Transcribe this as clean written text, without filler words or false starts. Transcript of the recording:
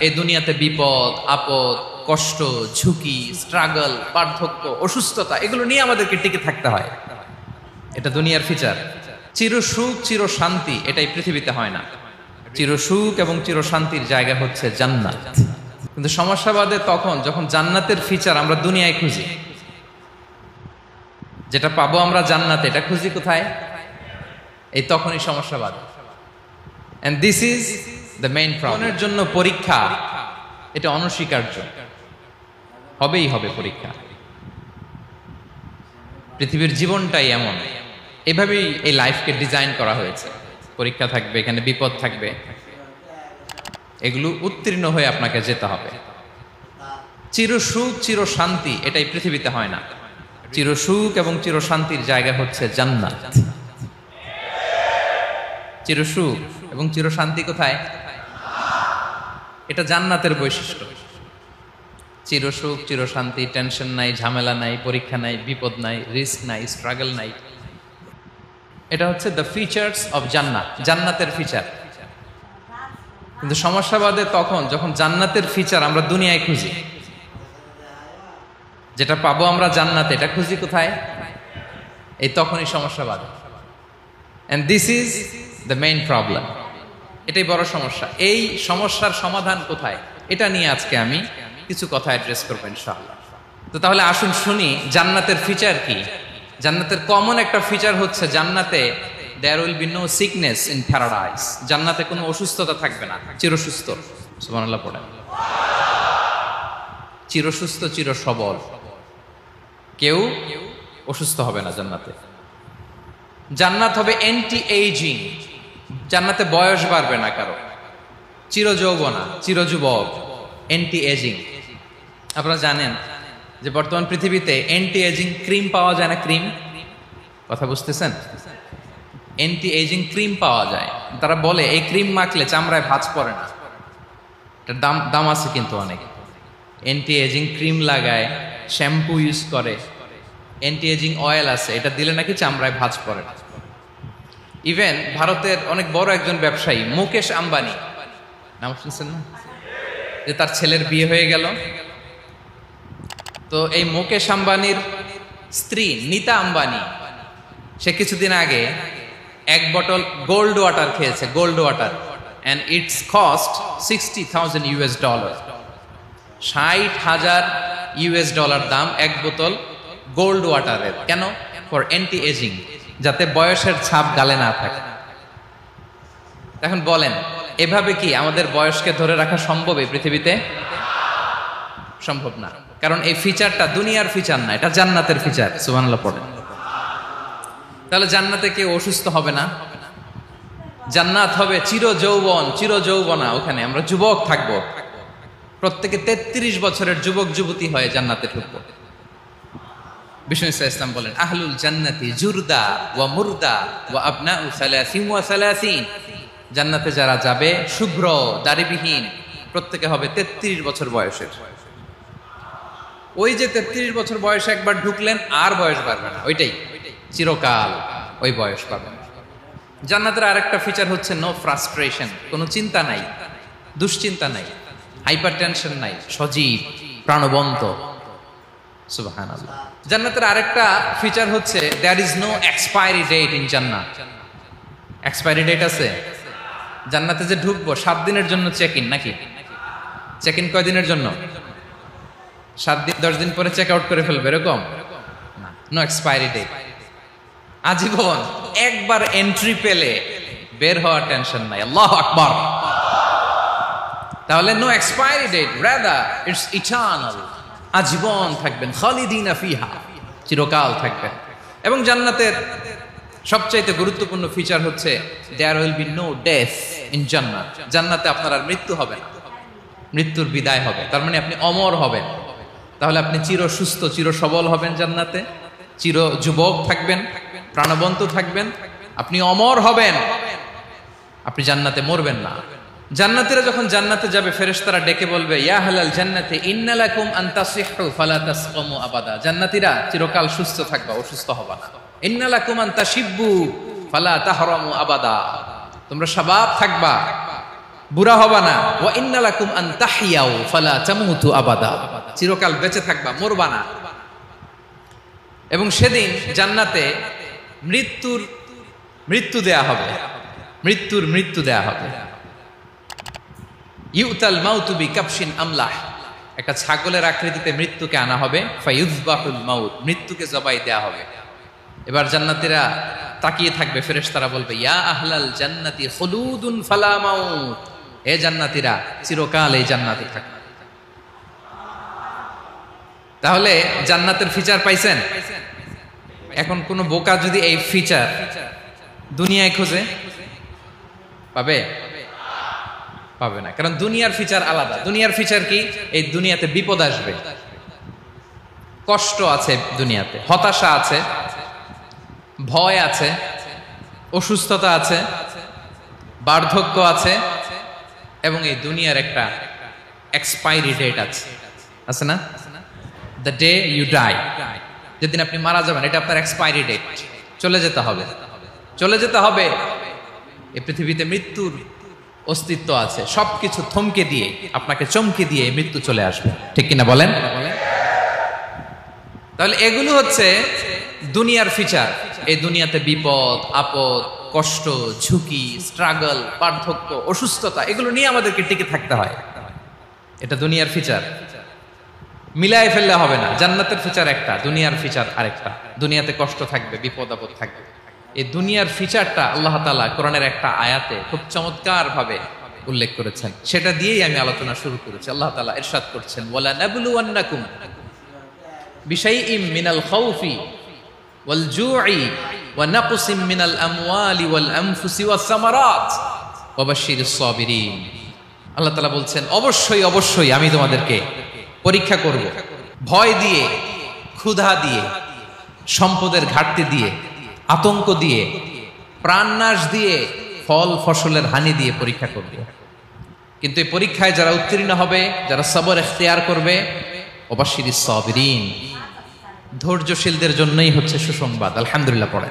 এই দুনিয়াতে বিপদ আপদ কষ্ট ঝুঁকি স্ট্রাগল বার্ধক্য অসুস্থতা এগুলো নিয়ে আমাদেরকে টিকে থাকতে হয়। এটা দুনিয়ার ফিচার। চির সুখ চির শান্তি এটাই পৃথিবীতে হয় না। চির সুখ এবং চির শান্তির জায়গা হচ্ছে জান্নাত। কিন্তু সমস্যা বাদে তখন যখন জান্নাতের ফিচার আমরা দুনিয়ায় খুঁজি, যেটা পাবো আমরা জান্নাতে এটা খুঁজি কোথায়? এই তখনই সমস্যা বাদে। And this is the main প্রবলেমের জন্য পরীক্ষা এটা অনস্বীকার্য, হবেই হবে পরীক্ষা। পৃথিবীর জীবনটাই এমন, এভাবেই এই লাইফকে ডিজাইন করা হয়েছে। পরীক্ষা থাকবে, এখানে বিপদ থাকবে, এগুলো উত্তীর্ণ হয়ে আপনাকে যেতে হবে। চির সুখ চির শান্তি এটাই পৃথিবীতে হয় না। চির সুখ এবং চির শান্তির জায়গা হচ্ছে জান্নাত। চির সুখ এবং চির শান্তি কোথায়? এটা জান্নাতের বৈশিষ্ট্য। চির সুখ চির শান্তি, টেনশন নাই, ঝামেলা নাই, পরীক্ষা নাই, বিপদ নাই, রিস্ক নাই, স্ট্রাগল নাই। এটা হচ্ছে দ্য ফিচার্স অফ জান্নাত, জান্নাতের ফিচার। কিন্তু সমস্যা বাদে তখন যখন জান্নাতের ফিচার আমরা দুনিয়ায় খুঁজি, যেটা পাবো আমরা জান্নাতে এটা খুঁজি কোথায়? এই তখনই সমস্যা বাদে। And this is the main problem. এটাই বড় সমস্যা। এই সমস্যার সমাধান কোথায়, এটা নিয়ে আজকে আমি কিছু কথা অ্যাড্রেস করবো ইনশাআল্লাহ। তো তাহলে আসুন শুনি জান্নাতের ফিচার কি। জান্নাতের কমন একটা ফিচার হচ্ছে জান্নাতে there will be no sickness in paradise। জান্নাতে কোনো অসুস্থতা থাকবে না, চিরসুস্থ। সুবহানাল্লাহ পড়েন। চিরসুস্থ চির সবল, কেউ অসুস্থ হবে না জান্নাতে। জান্নাত হবে অ্যান্টি এইজিং, জান্নাতে বয়স বাড়বে না কারো, চির যৌবনা চির যুবক, অ্যান্টি এজিং। আপনারা জানেন যে বর্তমান পৃথিবীতে অ্যান্টি এজিং ক্রিম পাওয়া যায় না? ক্রিম, কথা বুঝতেছেন? অ্যান্টি এজিং ক্রিম পাওয়া যায়। তারা বলে এই ক্রিম মাখলে চামড়ায় ভাঁজ পড়ে না। এটার দাম আছে কিন্তু অনেক। অ্যান্টি এজিং ক্রিম লাগায়, শ্যাম্পু ইউজ করে, অ্যান্টি এজিং অয়েল আছে, এটা দিলে নাকি চামড়ায় ভাঁজ পড়ে না। ইভেন ভারতের অনেক বড় একজন ব্যবসায়ী মুকেশ আম্বানি, নাম শুনছেন না? যে তার ছেলের বিয়ে হয়ে গেল। তো এই মুকেশ আম্বানির স্ত্রী নীতা আম্বানি, সে কিছুদিন আগে এক বটল গোল্ড ওয়াটার খেয়েছে, gold water, and it's cost $60,000। $60,000 দাম এক বোতল গোল্ড ওয়াটারের। কেন? ফর অ্যান্টি এজিং, যাতে বয়সের ছাপ গালে না থাকে। এখন বলেন এভাবে কি আমাদের বয়সকে ধরে রাখা সম্ভব এই পৃথিবীতে? সম্ভব না। কারণ এই ফিচারটা দুনিয়ার ফিচার না, এটা জান্নাতের ফিচার। সুবহানাল্লাহ পড়েন। তাহলে জান্নাতে কেউ অসুস্থ হবে না। জান্নাত হবে চির যৌবন চির যৌবনা, ওখানে আমরা যুবক থাকবো। প্রত্যেকে 33 বছরের যুবক যুবতী হয়ে জান্নাতে ঢুকবো। বিষ্ণু ইসলাম বলেন আহলুল জান্নাতি জুরদা ওয়া মুরদা ওয়া আবনাউ সালাসিন ওয়া সালাসিন। জান্নাতে যারা যাবে শুভ্র দাড়িবিহীন, প্রত্যেকে হবে 33 বছর বয়সের। ওই যে 33 বছর বয়সে একবার ঢুকলেন আর বয়স বাড়বে না, ওইটাই চিরকাল ওই বয়স পাবেন। জান্নাতের আরেকটা ফিচার হচ্ছে নো ফ্রাস্ট্রেশন, কোনো চিন্তা নাই, দুশ্চিন্তা নাই, হাইপার টেনশন নাই, সজীব প্রাণবন্ত। সুবহানাল্লাহ। জান্নাতের আরেকটা ফিচার হচ্ছে there is no expiry date in Jannat. Expiry date আছে? জান্নাতে যে ঢুকবো 7 দিনের জন্য চেক ইন, নাকি? চেক ইন কয় দিনের জন্য? 7 দিন, 10 দিন পরে চেক আউট করে ফেলবে, এরকম না। নো এক্সপায়ারি ডেট, আজীবন। একবার এন্ট্রি পেলে বের হওয়ার টেনশন নাই। আল্লাহু আকবার। তাহলে no expiry date, rather it's eternal, আজীবন থাকবেন। খালিদিনা ফিহা, চিরকাল থাকবেন। এবং জান্নাতের সবচাইতে গুরুত্বপূর্ণ ফিচার হচ্ছে there will be no death in Jannat. জান্নাতে আপনার আর মৃত্যু হবে না, মৃত্যুর বিদায় হবে। তার মানে আপনি অমর হবেন। তাহলে আপনি চির সুস্থ চির সবল হবেন জান্নাতে, চির যুবক থাকবেন, প্রাণবন্ত থাকবেন, আপনি অমর হবেন, আপনি জান্নাতে মরবেন না। জান্নাতীরা যখন জান্নাতে যাবে ফেরেশতারা ডেকে বলবে ইয়া আহলাল জান্নাতি ইন্না লাকুম আন তাসিহু ফালা তাসকামু আবাদা। জান্নাতীরা চিরকাল সুস্থ থাকবা, অসুস্থ হবা না। ইন্না লাকুম আন তাশিব্বু ফালা তাহরামু আবাদা। তোমরা শাবাব থাকবা, বুড়া হবা না। ওয়া ইন্না লাকুম আন তাহইয়াউ ফালা তামুতু আবাদা, চিরকাল বেঁচে থাকবা, মরবা না। এবং সেদিন জান্নাতে মৃত্যু দেয়া হবে, মৃত্যু দেয়া হবে। ইউতাল মাউতু বিকাবশিন আমলাহ, একটা ছাগলের আকৃতিতে মৃত্যুকে আনা হবে। ফায়ুযবাহুল মাউত, মৃত্যুকে জবাই দেয়া হবে। এবার জান্নাতীরা তাকিয়ে থাকবে, ফেরেশতারা বলবে ইয়া আহলাল জান্নাতি খুলুদুন ফালা মাউত, হে জান্নাতীরা চিরকাল এই জান্নাতে থাকবে। তাহলে জান্নাতের ফিচার পাইছেন? এখন কোন বোকা যদি এই ফিচার দুনিয়ায় খোঁজে পাবে? পাবে না, কারণ দুনিয়ার ফিচার আলাদা। দুনিয়ার ফিচার কি? এই দুনিয়াতে বিপদ আসবে, কষ্ট আছে দুনিয়াতে, হতাশা আছে, ভয় আছে, অসুস্থতা আছে, বার্ধক্য আছে, এবং এই দুনিয়ার একটা এক্সপায়ারি ডেট আছে না? দ্য ডে ইউ ডাই, যেদিন আপনি মারা যাবেন, এটা আপনার এক্সপায়ারি ডেট, চলে যেতে হবে, চলে যেতে হবে। এই পৃথিবীতে মৃত্যুর অস্তিত্ব আছে, সবকিছু থমকে দিয়ে, আপনাকে চমকে দিয়ে মৃত্যু চলে আসবে, ঠিক কিনা বলেন? তাহলে এগুলো হচ্ছে দুনিয়ার ফিচার। এই দুনিয়াতে বিপদ আপদ, কষ্ট, ঝুঁকি, স্ট্রাগল, বার্ধক্য, অসুস্থতা, এগুলো নিয়ে আমাদেরকে টিকে থাকতে হয়। এটা দুনিয়ার ফিচার, মিলাই ফেললে হবে না। জান্নাতের ফিচার একটা, দুনিয়ার ফিচার আরেকটা। দুনিয়াতে কষ্ট থাকবে, বিপদ আপদ থাকবে। এই দুনিয়ার ফিচারটা আল্লাহ তাআলা কোরআনের একটা আয়াতে খুব চমৎকার ভাবে উল্লেখ করেছেন, সেটা দিয়েই আমি আলোচনা শুরু করেছি। আল্লাহ তাআলা ইরশাদ করছেন ওয়ালা নাবলুওয়ান্নাকুম বিশাইইম মিনাল খাউফি ওয়াল জুই ওয়া নাকসিম মিনাল আমওয়ালি ওয়াল আনফুসি ওয়াস সামারাত ওয়া বাশশিরিস সাবিরিন। আল্লাহ তাআলা বলছেন অবশ্যই অবশ্যই আমি তোমাদেরকে পরীক্ষা করব, ভয় দিয়ে, ক্ষুধা দিয়ে, সম্পদের ঘাটতি দিয়ে, আতঙ্ক দিয়ে, প্রাণনাশ দিয়ে, ফল ফসলের হানি দিয়ে পরীক্ষা করবে। কিন্তু এই পরীক্ষায় যারা উত্তীর্ণ হবে, যারা সবর ইখতিয়ার করবে, ওয়াবাশশিরিস সাবিরিন, ধৈর্যশীলদের জন্যই হচ্ছে সুসংবাদ। আলহামদুলিল্লাহ পড়ে।